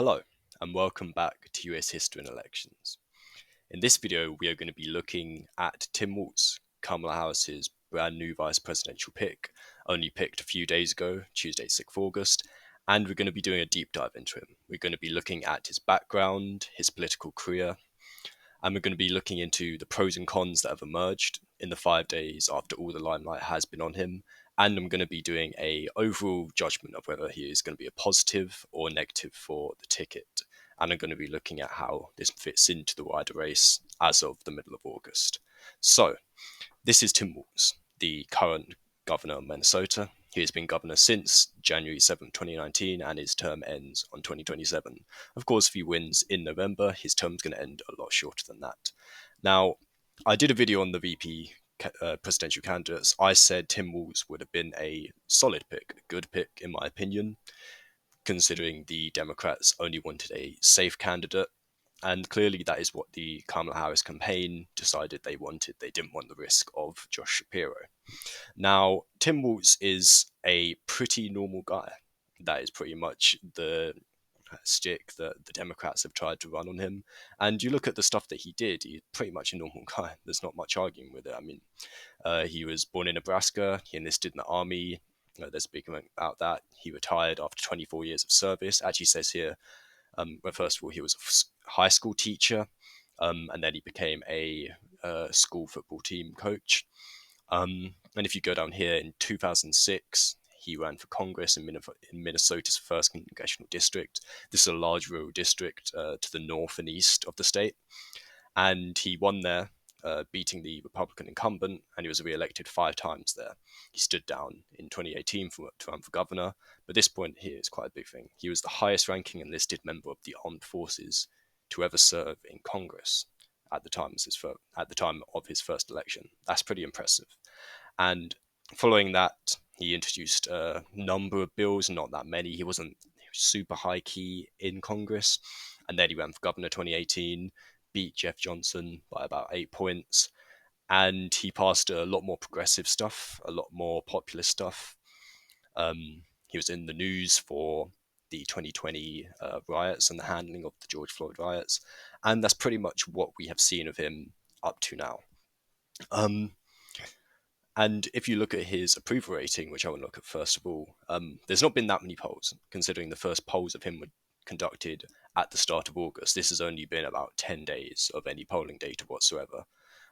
Hello, and welcome back to US History and Elections. In this video, we are going to be looking at Tim Walz, Kamala Harris's brand new vice presidential pick, only picked a few days ago, Tuesday, 6th of August, and we're going to be doing a deep dive into him. We're going to be looking at his background, his political career, and we're going to be looking into the pros and cons that have emerged in the 5 days after all the limelight has been on him. And I'm going to be doing a overall judgment of whether he is going to be a positive or negative for the ticket. And I'm going to be looking at how this fits into the wider race as of the middle of August. So, this is Tim Walz, the current governor of Minnesota. He has been governor since January 7, 2019, and his term ends on 2027. Of course, if he wins in November, his term's going to end a lot shorter than that. Now, I did a video on the VP presidential candidates. I said Tim Walz would have been a solid pick, a good pick, in my opinion, considering the Democrats only wanted a safe candidate. And clearly, that is what the Kamala Harris campaign decided they wanted. They didn't want the risk of Josh Shapiro. Now, Tim Walz is a pretty normal guy. That is pretty much the stick that the Democrats have tried to run on him. And you look at the stuff that he did, he's pretty much a normal guy. There's not much arguing with it. I mean, he was born in Nebraska, he enlisted in the army. There's a big amount about that. He retired after 24 years of service. Actually says here, well, first of all, he was a high school teacher, and then he became a school football team coach. And if you go down here, in 2006, he ran for Congress in Minnesota's first congressional district. This is a large rural district to the north and east of the state. And he won there, beating the Republican incumbent, and he was re-elected 5 times there. He stood down in 2018 to run for governor, but this point here is quite a big thing. He was the highest-ranking enlisted member of the armed forces to ever serve in Congress at the time of his first election. That's pretty impressive. And following that, he introduced a number of bills, not that many. He was super high key in Congress. And then he ran for governor 2018, beat Jeff Johnson by about 8 points. And he passed a lot more progressive stuff, a lot more populist stuff. He was in the news for the 2020 riots and the handling of the George Floyd riots. And that's pretty much what we have seen of him up to now. And if you look at his approval rating, which I want to look at first of all, there's not been that many polls, considering the first polls of him were conducted at the start of August. This has only been about 10 days of any polling data whatsoever.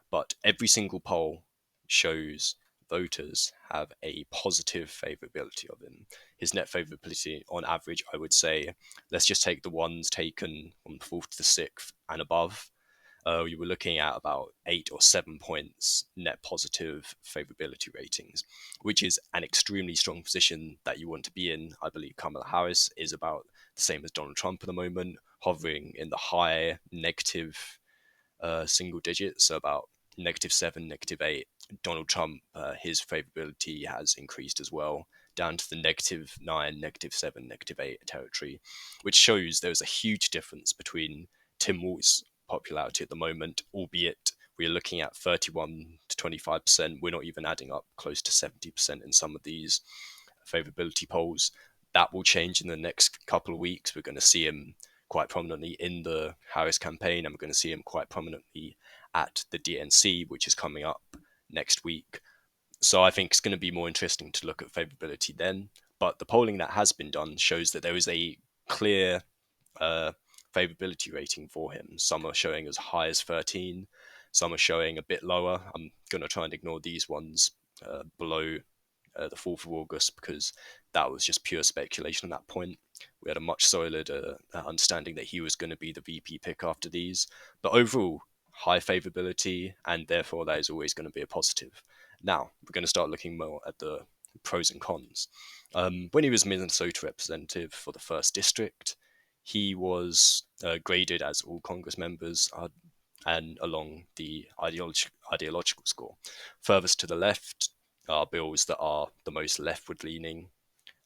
But every single poll shows voters have a positive favorability of him. His net favorability, on average, I would say, let's just take the ones taken from the 4th to the 6th and above. You were looking at about 8 or 7 points net positive favorability ratings, which is an extremely strong position that you want to be in. I believe Kamala Harris is about the same as Donald Trump at the moment, hovering in the high negative single digits, so about -7, -8. Donald Trump, his favorability has increased as well, down to the -9, -7, -8 territory, which shows there's a huge difference between Tim Walz's popularity at the moment, albeit we're looking at 31 to 25%. We're not even adding up close to 70% in some of these favorability polls. That will change in the next couple of weeks. We're going to see him quite prominently in the Harris campaign, and we're going to see him quite prominently at the DNC, which is coming up next week. So I think it's going to be more interesting to look at favorability then. But the polling that has been done shows that there is a clear favorability rating for him. Some are showing as high as 13, some are showing a bit lower. I'm going to try and ignore these ones below the 4th of August, because that was just pure speculation at that point. We had a much solider understanding that he was going to be the VP pick after these. But overall, high favorability, and therefore that is always going to be a positive. Now, we're going to start looking more at the pros and cons. When he was Minnesota representative for the 1st district, he was graded as all Congress members are, and along the ideological score. Furthest to the left are bills that are the most leftward-leaning,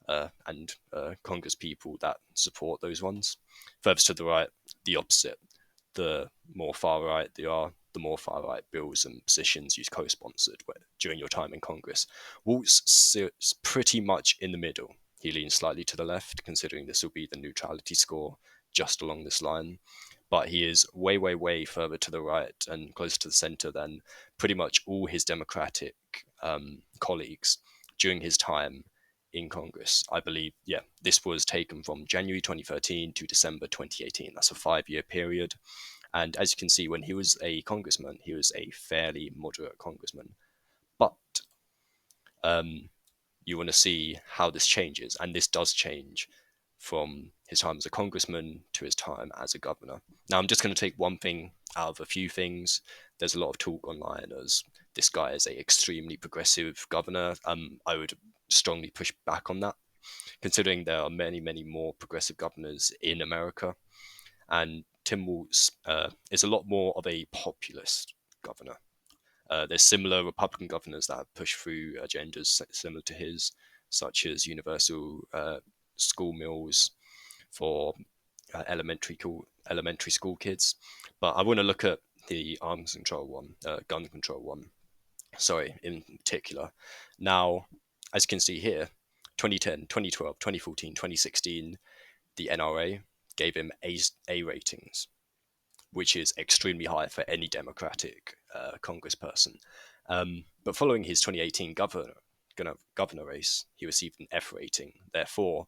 and Congress people that support those ones. Furthest to the right, the opposite. The more far right they are, the more far right bills and positions you co-sponsored during your time in Congress. Walz sits pretty much in the middle. He leans slightly to the left, considering this will be the neutrality score just along this line, but he is way, way, way further to the right and closer to the center than pretty much all his Democratic colleagues during his time in Congress. I believe, yeah, this was taken from January 2013 to December 2018. That's a 5-year period. And as you can see, when he was a congressman, he was a fairly moderate congressman. But you want to see how this changes, and this does change from his time as a congressman to his time as a governor. Now, I'm just going to take one thing out of a few things. There's a lot of talk online as this guy is a extremely progressive governor. I would strongly push back on that, considering there are many, many more progressive governors in America. And Tim Walz is a lot more of a populist governor. There's similar Republican governors that have pushed through agendas similar to his, such as universal school meals for elementary school kids. But I want to look at the arms control one, gun control one, sorry, in particular. Now, as you can see here, 2010, 2012, 2014, 2016, the NRA gave him A ratings, which is extremely high for any Democratic congressperson. But following his 2018 governor race, he received an F rating. Therefore,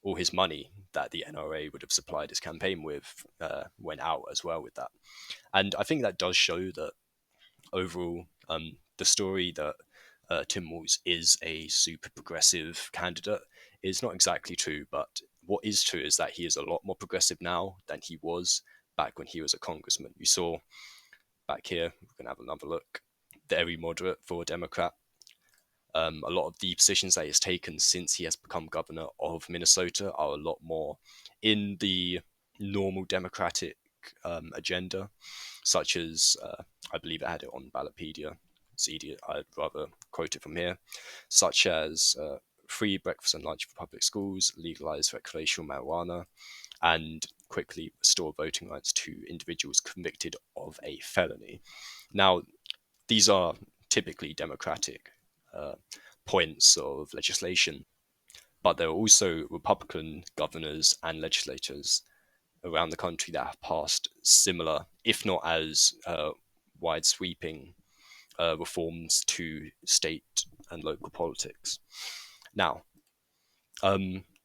all his money that the NRA would have supplied his campaign with went out as well with that. And I think that does show that overall, the story that Tim Walz is a super progressive candidate is not exactly true, but what is true is that he is a lot more progressive now than he was back when he was a congressman. You saw back here, we're going to have another look, very moderate for a Democrat. A lot of the positions that he has taken since he has become governor of Minnesota are a lot more in the normal Democratic agenda, such as, I believe I had it on Ballotpedia, I'd rather quote it from here, such as free breakfast and lunch for public schools, legalize recreational marijuana, and quickly restore voting rights to individuals convicted of a felony. Now, these are typically Democratic points of legislation, but there are also Republican governors and legislators around the country that have passed similar, if not as wide-sweeping reforms to state and local politics. Now,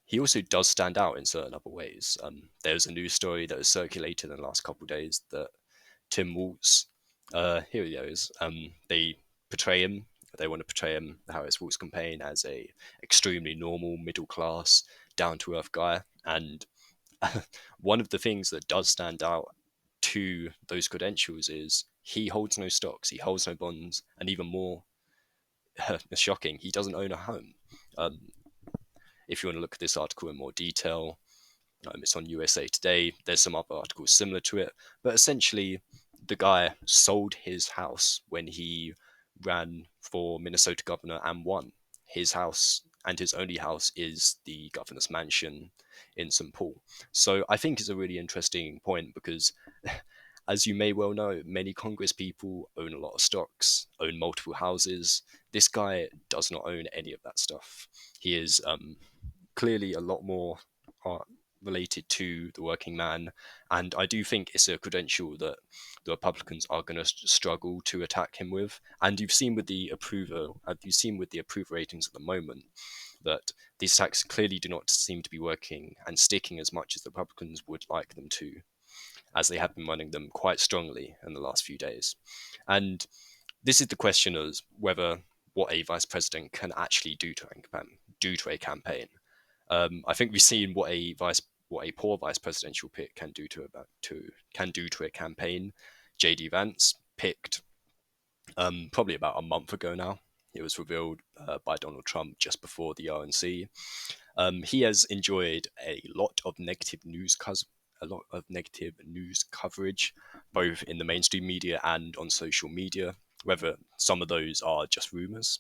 he also does stand out in certain other ways. There's a news story that was circulated in the last couple of days that Tim Walz, here he goes, they portray him, they want to portray him, the Harris Walz campaign, as a extremely normal, middle-class, down-to-earth guy. And one of the things that does stand out to those credentials is he holds no stocks, he holds no bonds, and even more shocking, he doesn't own a home. If you want to look at this article in more detail, it's on USA Today. There's some other articles similar to it, but essentially, the guy sold his house when he ran for Minnesota governor and won. His house and his only house is the governor's mansion in St. Paul. So I think it's a really interesting point because, as you may well know, many Congress people own a lot of stocks, own multiple houses. This guy does not own any of that stuff. He is clearly a lot more related to the working man, and I do think it's a credential that the Republicans are going to struggle to attack him with. And you've seen with the approval ratings at the moment that these attacks clearly do not seem to be working and sticking as much as the Republicans would like them to, as they have been running them quite strongly in the last few days. And this is the question of whether what a vice president can actually do to a campaign. I think we've seen what a poor vice presidential pick can do to a campaign. J.D. Vance picked probably about a month ago now. It was revealed by Donald Trump just before the RNC. He has enjoyed a lot of negative news coverage, both in the mainstream media and on social media. Whether some of those are just rumors.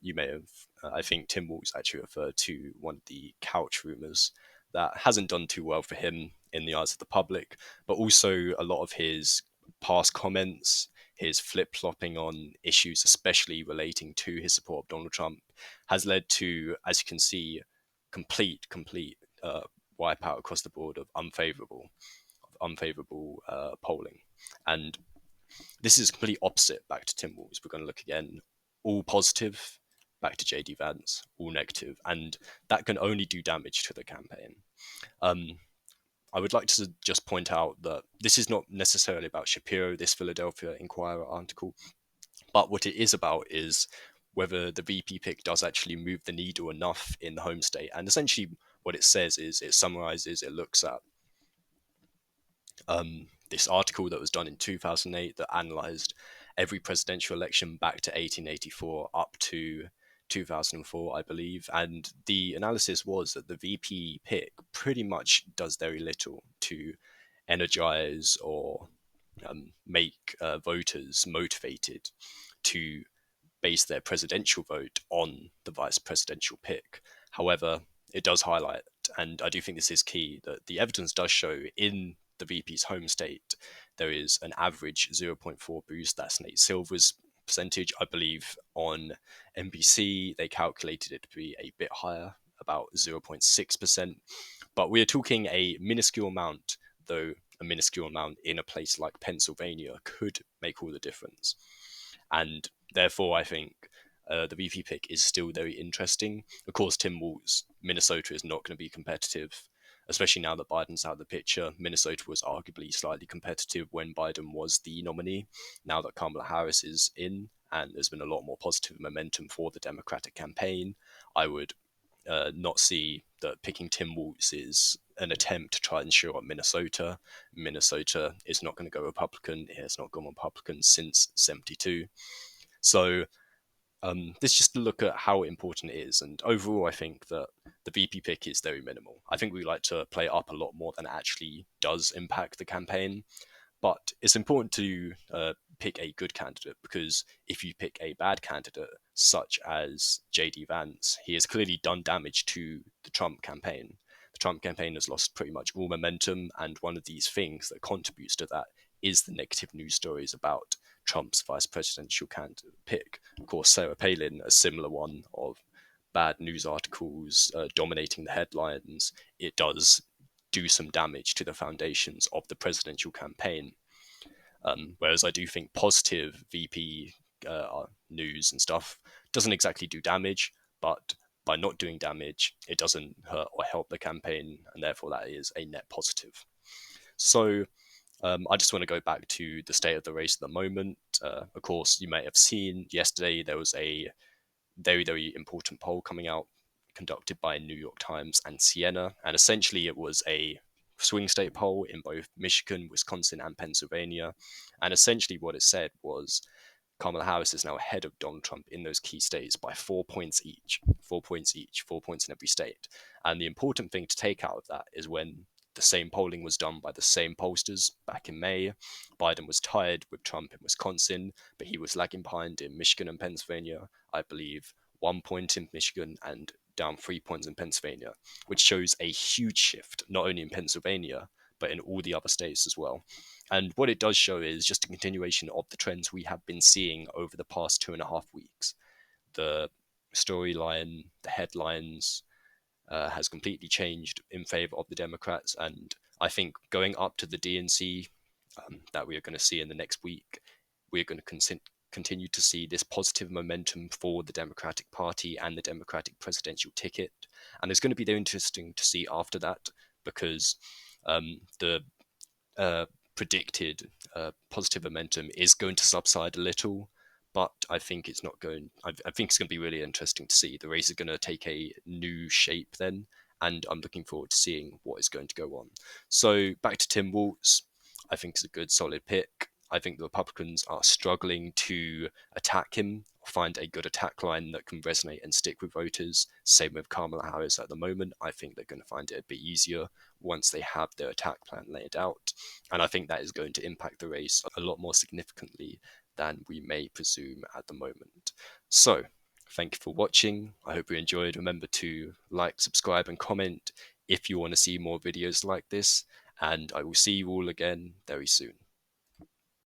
You may have, I think Tim Walz actually referred to one of the couch rumors that hasn't done too well for him in the eyes of the public, but also a lot of his past comments, his flip-flopping on issues, especially relating to his support of Donald Trump, has led to, as you can see, complete wipe out across the board of unfavourable polling. And this is completely opposite back to Tim Walz. We're going to look again, all positive, back to JD Vance, all negative, and that can only do damage to the campaign. I would like to just point out that this is not necessarily about Shapiro, this Philadelphia Inquirer article, but what it is about is whether the VP pick does actually move the needle enough in the home state. And essentially what it says is it summarizes, it looks at this article that was done in 2008 that analyzed every presidential election back to 1884 up to 2004, I believe. And the analysis was that the VP pick pretty much does very little to energize or make voters motivated to base their presidential vote on the vice presidential pick. However, it does highlight, and I do think this is key, that the evidence does show in the VP's home state there is an average 0.4 boost. That's Nate Silver's percentage. I believe on NBC they calculated it to be a bit higher, about 0.6%. But we are talking a minuscule amount, though a minuscule amount in a place like Pennsylvania could make all the difference. And therefore, I think the VP pick is still very interesting. Of course, Tim Walz, Minnesota is not going to be competitive, especially now that Biden's out of the picture. Minnesota was arguably slightly competitive when Biden was the nominee. Now that Kamala Harris is in, and there's been a lot more positive momentum for the Democratic campaign, I would not see that picking Tim Walz is an attempt to try and show up Minnesota. Minnesota is not going to go Republican. It has not gone Republican since 72. So this is just to look at how important it is. And overall, I think that the VP pick is very minimal. I think we like to play it up a lot more than it actually does impact the campaign. But it's important to pick a good candidate, because if you pick a bad candidate, such as JD Vance, he has clearly done damage to the Trump campaign. The Trump campaign has lost pretty much all momentum, and one of these things that contributes to that is the negative news stories about Trump's vice presidential candidate pick. Of course, Sarah Palin, a similar one of bad news articles dominating the headlines. It does do some damage to the foundations of the presidential campaign. Whereas I do think positive VP news and stuff doesn't exactly do damage, but by not doing damage, it doesn't hurt or help the campaign, and therefore that is a net positive. So I just want to go back to the state of the race at the moment. Of course, you may have seen yesterday there was a very, very important poll coming out conducted by New York Times and Siena, and essentially it was a swing state poll in both Michigan, Wisconsin, and Pennsylvania. And essentially what it said was Kamala Harris is now ahead of Donald Trump in those key states by 4 points each, 4 points each, 4 points in every state. And the important thing to take out of that is when the same polling was done by the same pollsters back in May, Biden was tied with Trump in Wisconsin, but he was lagging behind in Michigan and Pennsylvania, I believe 1 point in Michigan and down 3 points in Pennsylvania, which shows a huge shift, not only in Pennsylvania, but in all the other states as well. And what it does show is just a continuation of the trends we have been seeing over the past 2.5 weeks. The storyline, the headlines has completely changed in favor of the Democrats. And I think going up to the DNC that we are going to see in the next week, we're going to continue to see this positive momentum for the Democratic Party and the Democratic presidential ticket. And it's going to be very interesting to see after that, because the predicted positive momentum is going to subside a little, but I think it's not going. I think it's going to be really interesting to see. The race is going to take a new shape then, and I'm looking forward to seeing what is going to go on. So back to Tim Walz, I think it's a good, solid pick. I think the Republicans are struggling to attack him, find a good attack line that can resonate and stick with voters. Same with Kamala Harris at the moment. I think they're going to find it a bit easier once they have their attack plan laid out. And I think that is going to impact the race a lot more significantly than we may presume at the moment. So, thank you for watching. I hope you enjoyed. Remember to like, subscribe, and comment if you want to see more videos like this. And I will see you all again very soon.